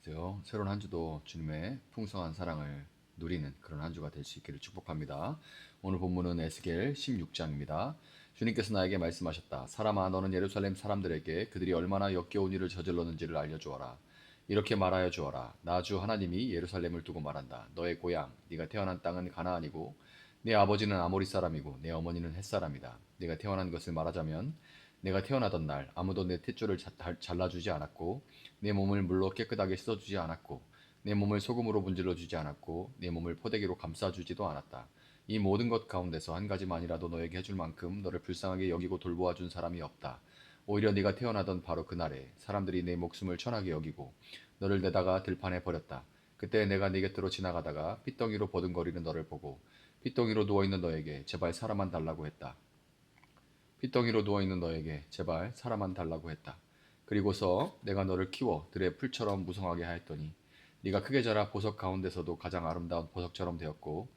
안녕하세요. 새로운 한 주도 주님의 풍성한 사랑을 누리는 그런 한 주가 될 수 있기를 축복합니다. 오늘 본문은 에스겔 16장입니다. 주님께서 나에게 말씀하셨다. 사람아, 너는 예루살렘 사람들에게 그들이 얼마나 역겨운 일을 저질렀는지를 알려주어라. 이렇게 말하여 주어라. 나 주 하나님이 예루살렘을 두고 말한다. 너의 고향, 네가 태어난 땅은 가나안이고 네 아버지는 아모리 사람이고 내 어머니는 헷 사람이다. 네가 태어난 것을 말하자면 내가 태어나던 날 아무도 내 탯줄을 잘라주지 않았고 내 몸을 물로 깨끗하게 씻어주지 않았고 내 몸을 소금으로 문질러 주지 않았고 내 몸을 포대기로 감싸주지도 않았다. 이 모든 것 가운데서 한 가지만이라도 너에게 해줄 만큼 너를 불쌍하게 여기고 돌보아 준 사람이 없다. 오히려 네가 태어나던 바로 그날에 사람들이 내 목숨을 천하게 여기고 너를 내다가 들판에 버렸다. 그때 내가 네 곁으로 지나가다가 핏덩이로 버둥거리는 너를 보고 핏덩이로 누워있는 너에게 제발 사람만 달라고 했다. 핏덩이로 누워있는 너에게 제발 사람만 달라고 했다. 그리고서 내가 너를 키워 들의 풀처럼 무성하게 하였더니 네가 크게 자라 보석 가운데서도 가장 아름다운 보석처럼 되었고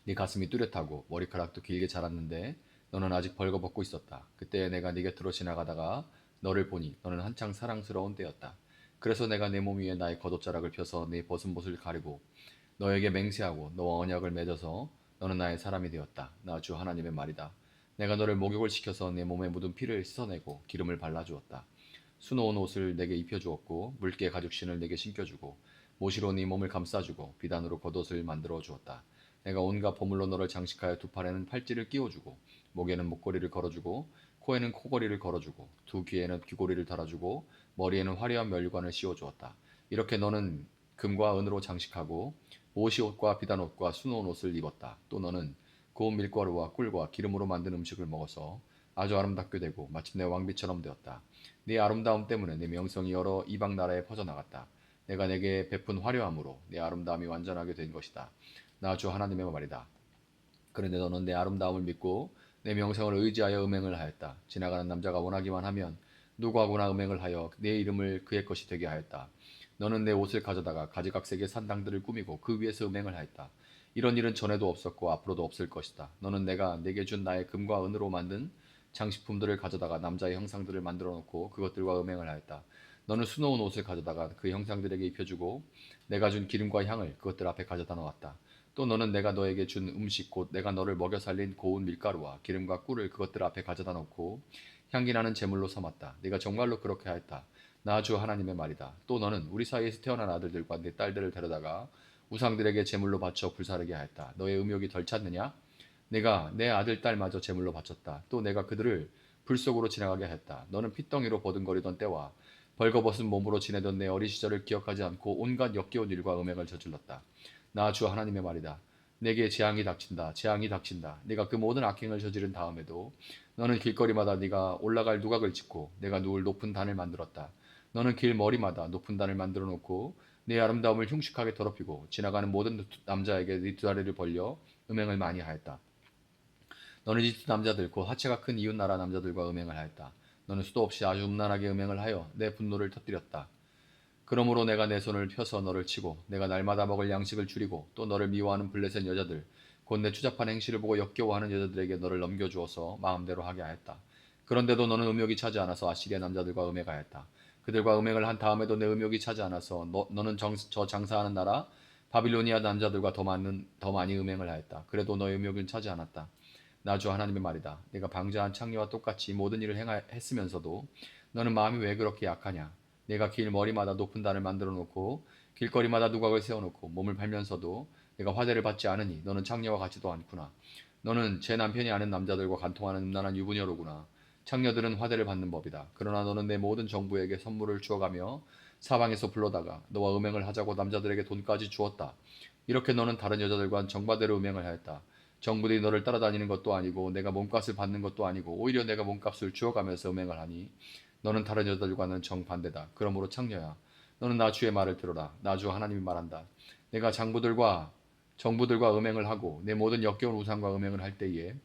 네 가슴이 뚜렷하고 머리카락도 길게 자랐는데 너는 아직 벌거벗고 있었다. 그때 내가 네 곁으로 지나가다가 너를 보니 너는 한창 사랑스러운 때였다. 그래서 내가 내 몸 위에 나의 겉옷자락을 펴서 네 벗은 못을 가리고 너에게 맹세하고 너와 언약을 맺어서 너는 나의 사람이 되었다. 나 주 하나님의 말이다. 내가 너를 목욕을 시켜서 내 몸에 묻은 피를 씻어내고 기름을 발라주었다. 수놓은 옷을 내게 입혀주었고 물개 가죽신을 내게 신겨주고 모시로 네 몸을 감싸주고 비단으로 겉옷을 만들어 주었다. 내가 온갖 보물로 너를 장식하여 두 팔에는 팔찌를 끼워주고 목에는 목걸이를 걸어주고 코에는 코걸이를 걸어주고 두 귀에는 귀고리를 달아주고 머리에는 화려한 면류관을 씌워주었다. 이렇게 너는 금과 은으로 장식하고 모시옷과 비단옷과 수놓은 옷을 입었다. 또 너는 고운 밀가루와 꿀과 기름으로 만든 음식을 먹어서 아주 아름답게 되고 마침내 왕비처럼 되었다. 네 아름다움 때문에 네 명성이 여러 이방 나라에 퍼져나갔다. 내가 내게 베푼 화려함으로 네 아름다움이 완전하게 된 것이다. 나 주 하나님의 말이다. 그런데 너는 내 아름다움을 믿고 내 명성을 의지하여 음행을 하였다. 지나가는 남자가 원하기만 하면 누구하고나 음행을 하여 내 이름을 그의 것이 되게 하였다. 너는 내 옷을 가져다가 가지각색의 산당들을 꾸미고 그 위에서 음행을 하였다. 이런 일은 전에도 없었고 앞으로도 없을 것이다. 너는 내가 내게 준 나의 금과 은으로 만든 장식품들을 가져다가 남자의 형상들을 만들어 놓고 그것들과 음행을 하였다. 너는 수놓은 옷을 가져다가 그 형상들에게 입혀주고 내가 준 기름과 향을 그것들 앞에 가져다 놓았다. 또 너는 내가 너에게 준 음식 곧 내가 너를 먹여 살린 고운 밀가루와 기름과 꿀을 그것들 앞에 가져다 놓고 향기 나는 제물로 삼았다. 네가 정말로 그렇게 하였다. 나 주 하나님의 말이다. 또 너는 우리 사이에서 태어난 아들들과 내 딸들을 데려다가 우상들에게 제물로 바쳐 불사르게 하였다. 너의 음욕이 덜 찼느냐? 내가 내 아들 딸마저 제물로 바쳤다. 또 내가 그들을 불 속으로 지나가게 하였다. 너는 핏덩이로 버둥거리던 때와 벌거벗은 몸으로 지내던 내 어린 시절을 기억하지 않고 온갖 역겨운 일과 음행을 저질렀다. 나 주 하나님의 말이다. 내게 재앙이 닥친다. 재앙이 닥친다. 네가 그 모든 악행을 저지른 다음에도 너는 길거리마다 네가 올라갈 누각을 짓고 내가 누울 높은 단을 만들었다. 너는 길 머리마다 높은 단을 만들어 놓고 내 아름다움을 흉측하게 더럽히고 지나가는 모든 남자에게 네 두 다리를 벌려 음행을 많이 하였다. 너는 이집트 남자들 곧 하체가 큰 이웃 나라 남자들과 음행을 하였다. 너는 수도 없이 아주 음란하게 음행을 하여 내 분노를 터뜨렸다. 그러므로 내가 내 손을 펴서 너를 치고 내가 날마다 먹을 양식을 줄이고 또 너를 미워하는 블레셋 여자들 곧 내 추잡한 행실을 보고 역겨워하는 여자들에게 너를 넘겨주어서 마음대로 하게 하였다. 그런데도 너는 음욕이 차지 않아서 아시리아 남자들과 음행하였다. 그들과 음행을 한 다음에도 내 음욕이 차지 않아서 너는 저 장사하는 나라 바빌로니아 남자들과 더 많이 음행을 하였다. 그래도 너의 음욕은 차지 않았다. 나 주 하나님의 말이다. 내가 방자한 창녀와 똑같이 모든 일을 했으면서도 너는 마음이 왜 그렇게 약하냐? 내가 길 머리마다 높은 단을 만들어 놓고 길거리마다 누각을 세워놓고 몸을 팔면서도 내가 화대를 받지 않으니 너는 창녀와 같지도 않구나. 너는 제 남편이 아는 남자들과 간통하는 음란한 유부녀로구나. 창녀들은 화대를 받는 법이다. 그러나 너는 내 모든 정부에게 선물을 주어가며 사방에서 불러다가 너와 음행을 하자고 남자들에게 돈까지 주었다. 이렇게 너는 다른 여자들과 정반대로 음행을 하였다. 정부들이 너를 따라다니는 것도 아니고 내가 몸값을 받는 것도 아니고 오히려 내가 몸값을 주어가면서 음행을 하니 너는 다른 여자들과는 정반대다. 그러므로 창녀야, 너는 나 주의 말을 들어라. 나 주 하나님이 말한다. 내가 장부들과 정부들과 음행을 하고 내 모든 역겨운 우상과 음행을 할 때에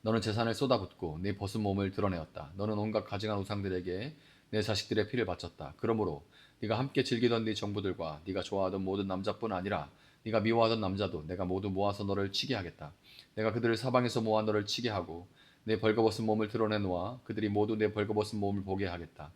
너는 재산을 쏟아붓고 네 벗은 몸을 드러내었다. 너는 온갖 가증한 우상들에게 내 자식들의 피를 바쳤다. 그러므로 네가 함께 즐기던 네 정부들과 네가 좋아하던 모든 남자뿐 아니라 네가 미워하던 남자도 내가 모두 모아서 너를 치게 하겠다. 내가 그들을 사방에서 모아 너를 치게 하고 내 벌거벗은 몸을 드러내 놓아 그들이 모두 내 벌거벗은 몸을 보게 하겠다.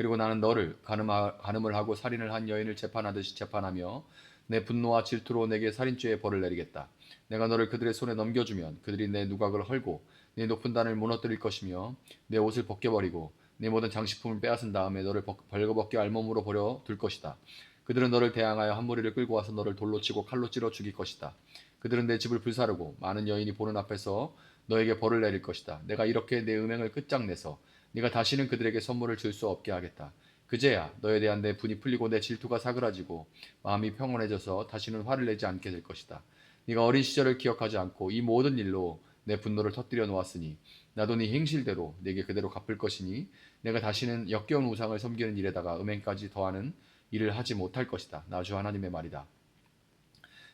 그리고 나는 너를 간음을 하고 살인을 한 여인을 재판하듯이 재판하며 내 분노와 질투로 내게 살인죄의 벌을 내리겠다. 내가 너를 그들의 손에 넘겨주면 그들이 내 누각을 헐고 내 높은 단을 무너뜨릴 것이며 내 옷을 벗겨버리고 내 모든 장식품을 빼앗은 다음에 너를 벌거벗게 알몸으로 버려 둘 것이다. 그들은 너를 대항하여 한 무리를 끌고 와서 너를 돌로 치고 칼로 찔러 죽일 것이다. 그들은 내 집을 불사르고 많은 여인이 보는 앞에서 너에게 벌을 내릴 것이다. 내가 이렇게 내 음행을 끝장내서 네가 다시는 그들에게 선물을 줄 수 없게 하겠다. 그제야 너에 대한 내 분이 풀리고 내 질투가 사그라지고 마음이 평온해져서 다시는 화를 내지 않게 될 것이다. 네가 어린 시절을 기억하지 않고 이 모든 일로 내 분노를 터뜨려 놓았으니 나도 네 행실대로 네게 그대로 갚을 것이니 내가 다시는 역겨운 우상을 섬기는 일에다가 음행까지 더하는 일을 하지 못할 것이다. 나 주 하나님의 말이다.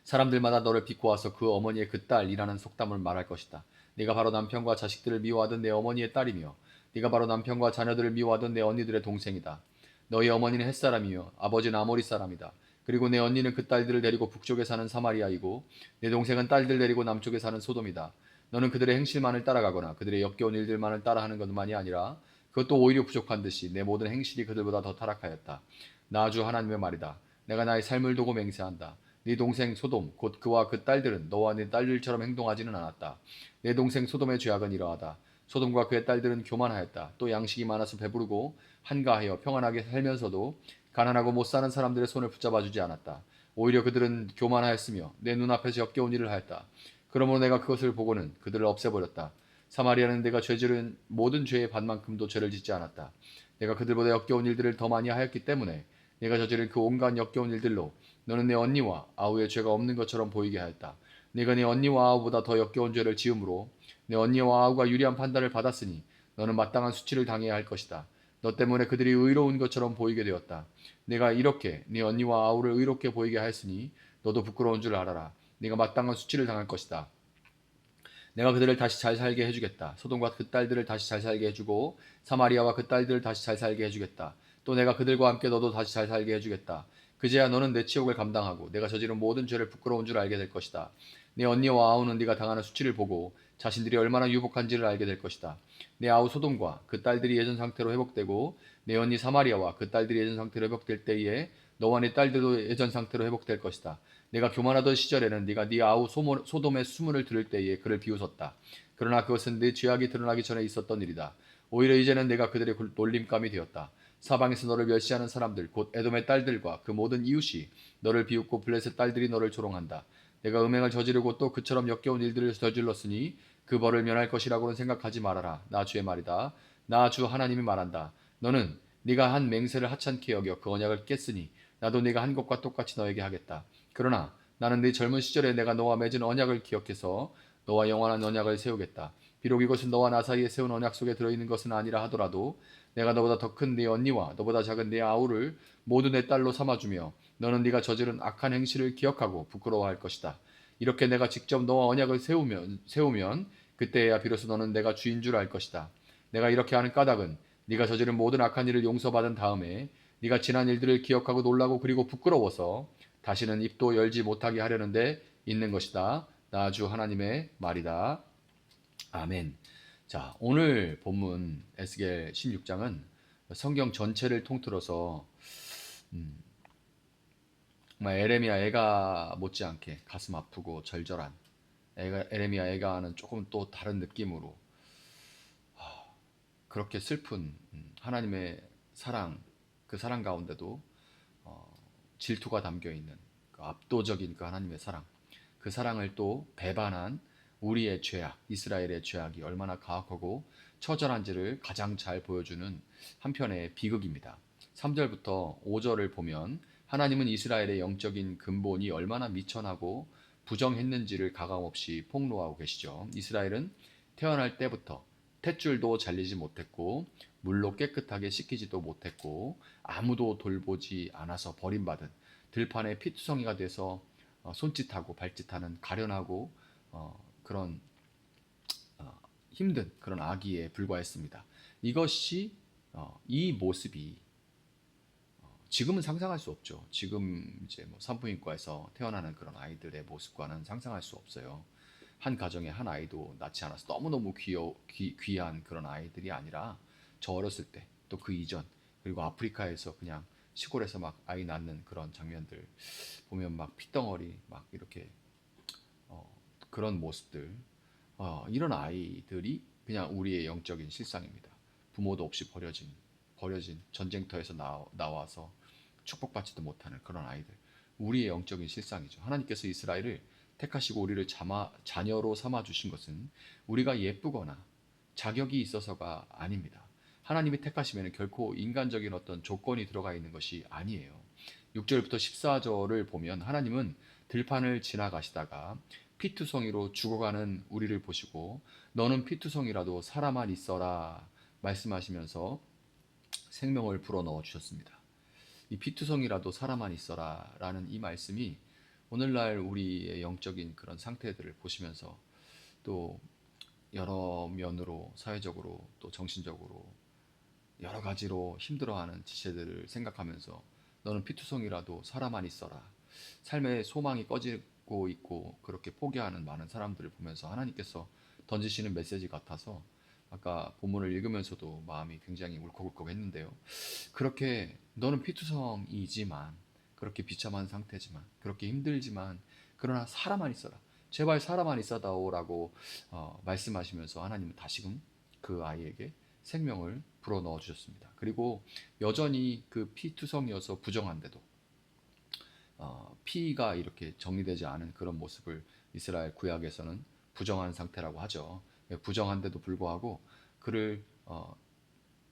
사람들마다 너를 비꼬아서 그 어머니의 그 딸이라는 속담을 말할 것이다. 네가 바로 남편과 자식들을 미워하던 내 어머니의 딸이며 네가 바로 남편과 자녀들을 미워하던 내 언니들의 동생이다. 너희 어머니는 햇사람이며 아버지는 아모리 사람이다. 그리고 내 언니는 그 딸들을 데리고 북쪽에 사는 사마리아이고 내 동생은 딸들 데리고 남쪽에 사는 소돔이다. 너는 그들의 행실만을 따라가거나 그들의 역겨운 일들만을 따라하는 것만이 아니라 그것도 오히려 부족한 듯이 내 모든 행실이 그들보다 더 타락하였다. 나 주 하나님의 말이다. 내가 나의 삶을 두고 맹세한다. 네 동생 소돔 곧 그와 그 딸들은 너와 네 딸들처럼 행동하지는 않았다. 내 동생 소돔의 죄악은 이러하다. 소돔과 그의 딸들은 교만하였다. 또 양식이 많아서 배부르고 한가하여 평안하게 살면서도 가난하고 못 사는 사람들의 손을 붙잡아 주지 않았다. 오히려 그들은 교만하였으며 내 눈앞에서 역겨운 일을 하였다. 그러므로 내가 그것을 보고는 그들을 없애버렸다. 사마리아는 내가 죄지른 모든 죄의 반만큼도 죄를 짓지 않았다. 내가 그들보다 역겨운 일들을 더 많이 하였기 때문에 내가 저지른 그 온갖 역겨운 일들로 너는 내 언니와 아우의 죄가 없는 것처럼 보이게 하였다. 네가 네 언니와 아우보다 더 역겨운 죄를 지음으로 내 언니와 아우가 유리한 판단을 받았으니 너는 마땅한 수치를 당해야 할 것이다. 너 때문에 그들이 의로운 것처럼 보이게 되었다. 내가 이렇게 네 언니와 아우를 의롭게 보이게 하였으니 너도 부끄러운 줄 알아라. 네가 마땅한 수치를 당할 것이다. 내가 그들을 다시 잘 살게 해주겠다. 소돔과 그 딸들을 다시 잘 살게 해주고 사마리아와 그 딸들을 다시 잘 살게 해주겠다. 또 내가 그들과 함께 너도 다시 잘 살게 해주겠다. 그제야 너는 내 치욕을 감당하고 내가 저지른 모든 죄를 부끄러운 줄 알게 될 것이다. 네 언니와 아우는 네가 당하는 수치를 보고 자신들이 얼마나 유복한지를 알게 될 것이다. 내 아우 소돔과 그 딸들이 예전 상태로 회복되고 내 언니 사마리아와 그 딸들이 예전 상태로 회복될 때에 너와 네 딸들도 예전 상태로 회복될 것이다. 내가 교만하던 시절에는 네가 네 아우 소돔의 수문을 들을 때에 그를 비웃었다. 그러나 그것은 네 죄악이 드러나기 전에 있었던 일이다. 오히려 이제는 내가 그들의 놀림감이 되었다. 사방에서 너를 멸시하는 사람들 곧 에돔의 딸들과 그 모든 이웃이 너를 비웃고 블레셋 딸들이 너를 조롱한다. 내가 음행을 저지르고 또 그처럼 역겨운 일들을 저질렀으니 그 벌을 면할 것이라고는 생각하지 말아라. 나 주의 말이다. 나 주 하나님이 말한다. 너는 네가 한 맹세를 하찮게 여겨 그 언약을 깼으니 나도 네가 한 것과 똑같이 너에게 하겠다. 그러나 나는 네 젊은 시절에 내가 너와 맺은 언약을 기억해서 너와 영원한 언약을 세우겠다. 비록 이것은 너와 나 사이에 세운 언약 속에 들어있는 것은 아니라 하더라도 내가 너보다 더 큰 네 언니와 너보다 작은 네 아우를 모두 내 딸로 삼아주며 너는 네가 저지른 악한 행실을 기억하고 부끄러워할 것이다. 이렇게 내가 직접 너와 언약을 세우면 그때야 비로소 너는 내가 주인 줄 알 것이다. 내가 이렇게 하는 까닭은 네가 저지른 모든 악한 일을 용서받은 다음에 네가 지난 일들을 기억하고 놀라고 그리고 부끄러워서 다시는 입도 열지 못하게 하려는데 있는 것이다. 나 주 하나님의 말이다. 아멘. 자, 오늘 본문 에스겔 16장은 성경 전체를 통틀어서 정말 에레미야 애가 못지않게 가슴 아프고 절절한 에레미야 애가는 조금 또 다른 느낌으로 그렇게 슬픈 하나님의 사랑, 그 사랑 가운데도 질투가 담겨 있는 그 압도적인 그 하나님의 사랑, 그 사랑을 또 배반한 우리의 죄악, 이스라엘의 죄악이 얼마나 가혹하고 처절한지를 가장 잘 보여주는 한편의 비극입니다. 3절부터 5절을 보면 하나님은 이스라엘의 영적인 근본이 얼마나 미천하고 부정했는지를 가감없이 폭로하고 계시죠. 이스라엘은 태어날 때부터 탯줄도 잘리지 못했고 물로 깨끗하게 씻기지도 못했고 아무도 돌보지 않아서 버림받은 들판의 피투성이가 돼서 손짓하고 발짓하는 가련하고 그런 힘든 그런 아기에 불과했습니다. 이것이 이 모습이 지금은 상상할 수 없죠. 지금 이제 뭐 산부인과에서 태어나는 그런 아이들의 모습과는 상상할 수 없어요. 한 가정에 한 아이도 낳지 않아서 너무너무 귀한 그런 아이들이 아니라 저 어렸을 때 또 그 이전 그리고 아프리카에서 그냥 시골에서 막 아이 낳는 그런 장면들 보면 막 핏덩어리 막 이렇게 그런 모습들, 이런 아이들이 그냥 우리의 영적인 실상입니다. 부모도 없이 버려진 전쟁터에서 나와서 축복받지도 못하는 그런 아이들, 우리의 영적인 실상이죠. 하나님께서 이스라엘을 택하시고 우리를 자녀로 삼아 주신 것은 우리가 예쁘거나 자격이 있어서가 아닙니다. 하나님이 택하시면 결코 인간적인 어떤 조건이 들어가 있는 것이 아니에요. 6절부터 14절을 보면 하나님은 들판을 지나가시다가 피투성이로 죽어가는 우리를 보시고 너는 피투성이라도 살아만 있어라 말씀하시면서 생명을 불어넣어 주셨습니다. 이 피투성이라도 살아만 있어라 라는 이 말씀이 오늘날 우리의 영적인 그런 상태들을 보시면서 또 여러 면으로 사회적으로 또 정신적으로 여러 가지로 힘들어하는 지체들을 생각하면서 너는 피투성이라도 살아만 있어라. 삶의 소망이 꺼지고 있고 그렇게 포기하는 많은 사람들을 보면서 하나님께서 던지시는 메시지 같아서 아까 본문을 읽으면서도 마음이 굉장히 울컥울컥 했는데요. 그렇게 너는 피투성이지만 그렇게 비참한 상태지만 그렇게 힘들지만 그러나 살아만 있어라. 제발 살아만 있어다오라고 말씀하시면서 하나님은 다시금 그 아이에게 생명을 불어넣어 주셨습니다. 그리고 여전히 그 피투성이어서 부정한데도 피가 이렇게 정리되지 않은 그런 모습을 이스라엘 구약에서는 부정한 상태라고 하죠. 부정한데도 불구하고 그를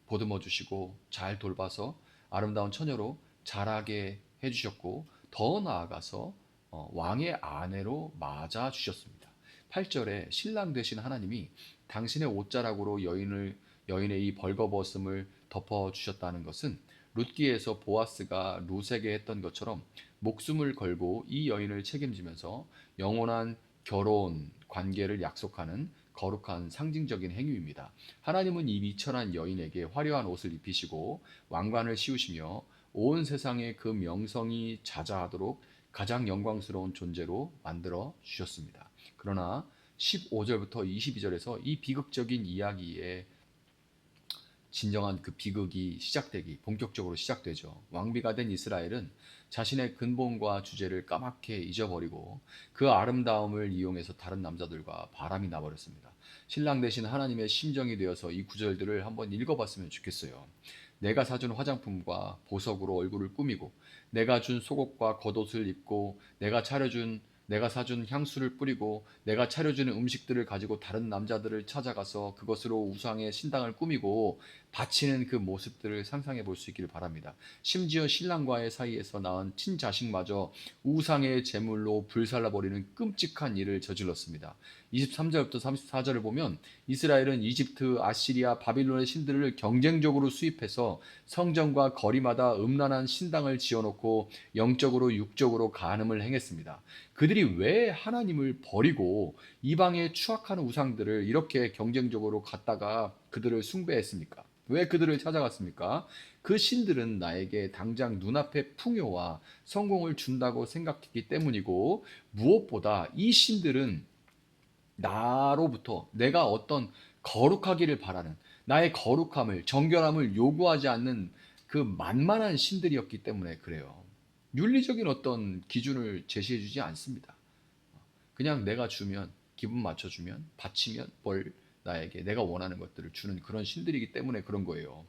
보듬어 주시고 잘 돌봐서 아름다운 처녀로 자라게 해주셨고 더 나아가서 왕의 아내로 맞아 주셨습니다. 8절에 신랑 되신 하나님이 당신의 옷자락으로 여인의 이 벌거벗음을 덮어 주셨다는 것은 룻기에서 보아스가 룻에게 했던 것처럼 목숨을 걸고 이 여인을 책임지면서 영원한 결혼 관계를 약속하는 거룩한 상징적인 행위입니다. 하나님은 이 미천한 여인에게 화려한 옷을 입히시고 왕관을 씌우시며 온 세상에 그 명성이 자자하도록 가장 영광스러운 존재로 만들어 주셨습니다. 그러나 15절부터 22절에서 이 비극적인 이야기에 진정한 그 비극이 본격적으로 시작되죠. 왕비가 된 이스라엘은 자신의 근본과 주제를 까맣게 잊어버리고 그 아름다움을 이용해서 다른 남자들과 바람이 나버렸습니다. 신랑 대신 하나님의 심정이 되어서 이 구절들을 한번 읽어봤으면 좋겠어요. 내가 사준 화장품과 보석으로 얼굴을 꾸미고 내가 준 속옷과 겉옷을 입고 내가 사준 향수를 뿌리고 내가 차려주는 음식들을 가지고 다른 남자들을 찾아가서 그것으로 우상의 신당을 꾸미고 바치는 그 모습들을 상상해 볼 수 있기를 바랍니다. 심지어 신랑과의 사이에서 낳은 친자식마저 우상의 제물로 불살라버리는 끔찍한 일을 저질렀습니다. 23절부터 34절을 보면 이스라엘은 이집트, 아시리아, 바빌론의 신들을 경쟁적으로 수입해서 성전과 거리마다 음란한 신당을 지어놓고 영적으로 육적으로 간음을 행했습니다. 그들이 왜 하나님을 버리고 이방의 추악한 우상들을 이렇게 경쟁적으로 갖다가 그들을 숭배했습니까? 왜 그들을 찾아갔습니까? 그 신들은 나에게 당장 눈앞에 풍요와 성공을 준다고 생각했기 때문이고 무엇보다 이 신들은 나로부터 내가 어떤 거룩하기를 바라는 나의 거룩함을 정결함을 요구하지 않는 그 만만한 신들이었기 때문에 그래요. 윤리적인 어떤 기준을 제시해 주지 않습니다. 그냥 내가 주면 기분 맞춰주면 바치면 나에게 내가 원하는 것들을 주는 그런 신들이기 때문에 그런 거예요.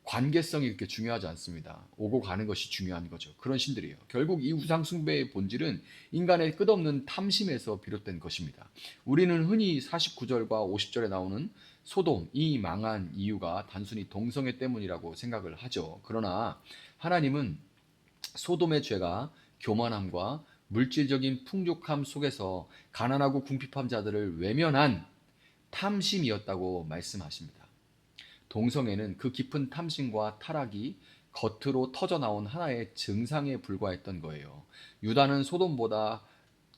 관계성이 그렇게 중요하지 않습니다. 오고 가는 것이 중요한 거죠. 그런 신들이에요. 결국 이 우상 숭배의 본질은 인간의 끝없는 탐심에서 비롯된 것입니다. 우리는 흔히 49절과 50절에 나오는 소돔, 이 망한 이유가 단순히 동성애 때문이라고 생각을 하죠. 그러나 하나님은 소돔의 죄가 교만함과 물질적인 풍족함 속에서 가난하고 궁핍한 자들을 외면한 탐심이었다고 말씀하십니다. 동성애는 그 깊은 탐심과 타락이 겉으로 터져나온 하나의 증상에 불과했던 거예요. 유다는 소돔보다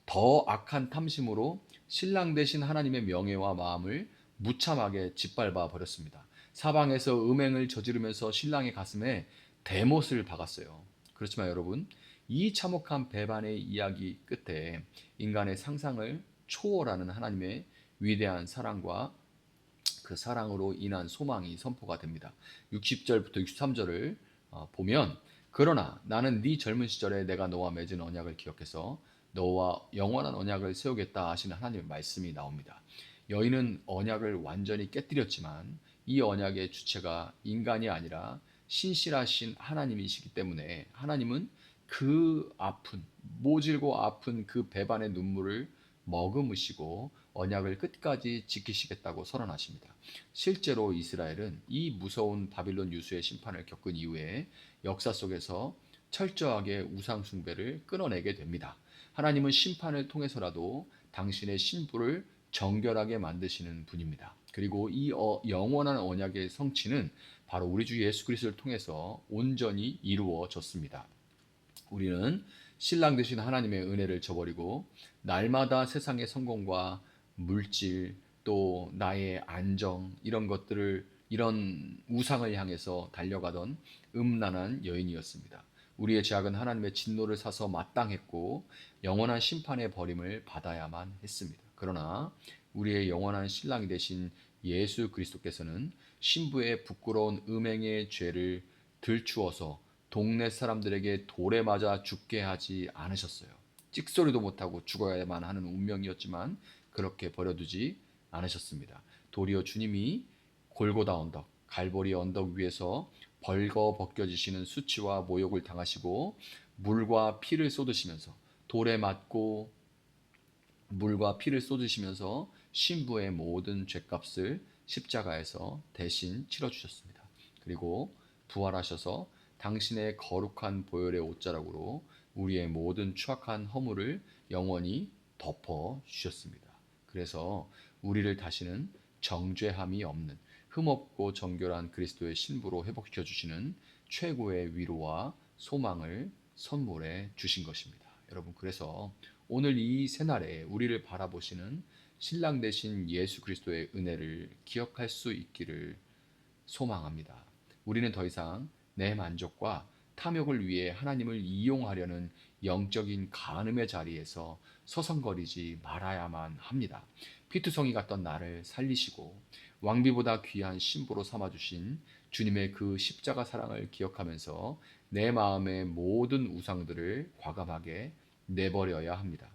더 악한 탐심으로 신랑 되신 하나님의 명예와 마음을 무참하게 짓밟아 버렸습니다. 사방에서 음행을 저지르면서 신랑의 가슴에 대못을 박았어요. 그렇지만 여러분, 이 참혹한 배반의 이야기 끝에 인간의 상상을 초월하는 하나님의 위대한 사랑과 그 사랑으로 인한 소망이 선포가 됩니다. 60절부터 63절을 보면 그러나 나는 네 젊은 시절에 내가 너와 맺은 언약을 기억해서 너와 영원한 언약을 세우겠다 하시는 하나님의 말씀이 나옵니다. 여인은 언약을 완전히 깨뜨렸지만 이 언약의 주체가 인간이 아니라 신실하신 하나님이시기 때문에 하나님은 그 아픈 모질고 아픈 그 배반의 눈물을 머금으시고 언약을 끝까지 지키시겠다고 선언하십니다. 실제로 이스라엘은 이 무서운 바빌론 유수의 심판을 겪은 이후에 역사 속에서 철저하게 우상 숭배를 끊어내게 됩니다. 하나님은 심판을 통해서라도 당신의 신부를 정결하게 만드시는 분입니다. 그리고 이 영원한 언약의 성취는 바로 우리 주 예수 그리스도를 통해서 온전히 이루어졌습니다. 우리는 신랑 되신 하나님의 은혜를 저버리고 날마다 세상의 성공과 물질 또 나의 안정 이런 우상을 향해서 달려가던 음란한 여인이었습니다. 우리의 죄악은 하나님의 진노를 사서 마땅했고 영원한 심판의 버림을 받아야만 했습니다. 그러나 우리의 영원한 신랑이 되신 예수 그리스도께서는 신부의 부끄러운 음행의 죄를 들추어서 동네 사람들에게 돌에 맞아 죽게 하지 않으셨어요. 찍소리도 못하고 죽어야만 하는 운명이었지만 그렇게 버려두지 않으셨습니다. 도리어 주님이 골고다 언덕, 갈보리 언덕 위에서 벌거 벗겨지시는 수치와 모욕을 당하시고 물과 피를 쏟으시면서 돌에 맞고 물과 피를 쏟으시면서 신부의 모든 죄값을 십자가에서 대신 치러주셨습니다. 그리고 부활하셔서 당신의 거룩한 보혈의 옷자락으로 우리의 모든 추악한 허물을 영원히 덮어 주셨습니다. 그래서 우리를 다시는 정죄함이 없는 흠없고 정결한 그리스도의 신부로 회복시켜 주시는 최고의 위로와 소망을 선물해 주신 것입니다. 여러분, 그래서 오늘 이 새날에 우리를 바라보시는 신랑 되신 예수 그리스도의 은혜를 기억할 수 있기를 소망합니다. 우리는 더 이상 내 만족과 탐욕을 위해 하나님을 이용하려는 영적인 간음의 자리에서 서성거리지 말아야만 합니다. 피투성이 같던 나를 살리시고 왕비보다 귀한 신부로 삼아주신 주님의 그 십자가 사랑을 기억하면서 내 마음의 모든 우상들을 과감하게 내버려야 합니다.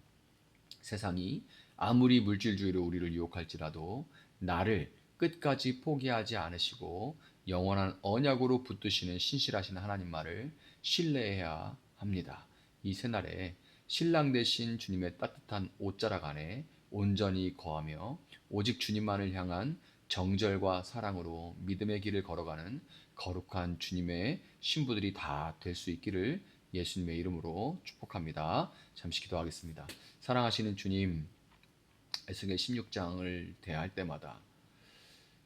세상이 아무리 물질주의로 우리를 유혹할지라도 나를 끝까지 포기하지 않으시고 영원한 언약으로 붙드시는 신실하신 하나님 말을 신뢰해야 합니다. 이 새날에 신랑 되신 주님의 따뜻한 옷자락 안에 온전히 거하며 오직 주님만을 향한 정절과 사랑으로 믿음의 길을 걸어가는 거룩한 주님의 신부들이 다 될 수 있기를 예수님의 이름으로 축복합니다. 잠시 기도하겠습니다. 사랑하시는 주님, 에스겔 16장을 대할 때마다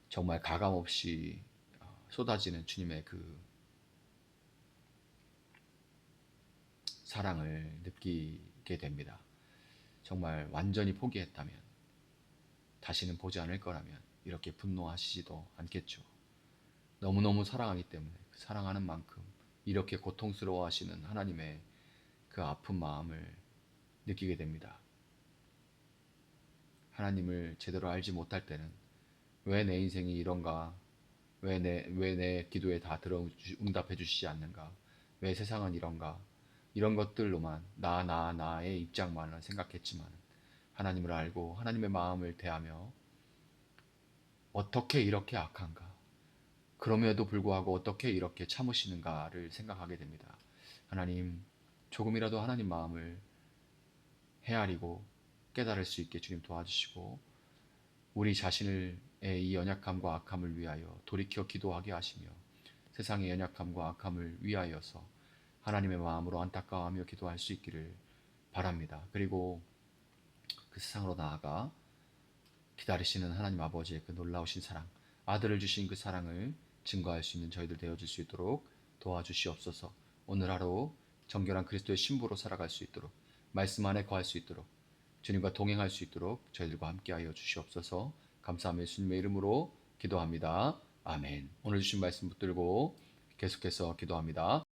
정말 가감없이 쏟아지는 주님의 그 사랑을 느끼게 됩니다. 정말 완전히 포기했다면, 다시는 보지 않을 거라면 이렇게 분노하시지도 않겠죠. 너무너무 사랑하기 때문에 그 사랑하는 만큼 이렇게 고통스러워 하시는 하나님의 그 아픈 마음을 느끼게 됩니다. 하나님을 제대로 알지 못할 때는 왜 내 인생이 이런가? 왜 내 기도에 다 응답해 주시지 않는가? 왜 세상은 이런가? 이런 것들로만 나의 입장만을 생각했지만 하나님을 알고 하나님의 마음을 대하며 어떻게 이렇게 악한가? 그럼에도 불구하고 어떻게 이렇게 참으시는가를 생각하게 됩니다. 하나님, 조금이라도 하나님 마음을 헤아리고 깨달을 수 있게 주님 도와주시고 우리 자신의 이 연약함과 악함을 위하여 돌이켜 기도하게 하시며 세상의 연약함과 악함을 위하여서 하나님의 마음으로 안타까워하며 기도할 수 있기를 바랍니다. 그리고 그 세상으로 나아가 기다리시는 하나님 아버지의 그 놀라우신 사랑, 아들을 주신 그 사랑을 증거할 수 있는 저희들 되어줄 수 있도록 도와주시옵소서. 오늘 하루 정결한 그리스도의 신부로 살아갈 수 있도록, 말씀 안에 거할 수 있도록, 주님과 동행할 수 있도록 저희들과 함께하여 주시옵소서. 감사하며 예수님의 이름으로 기도합니다. 아멘. 오늘 주신 말씀 붙들고 계속해서 기도합니다.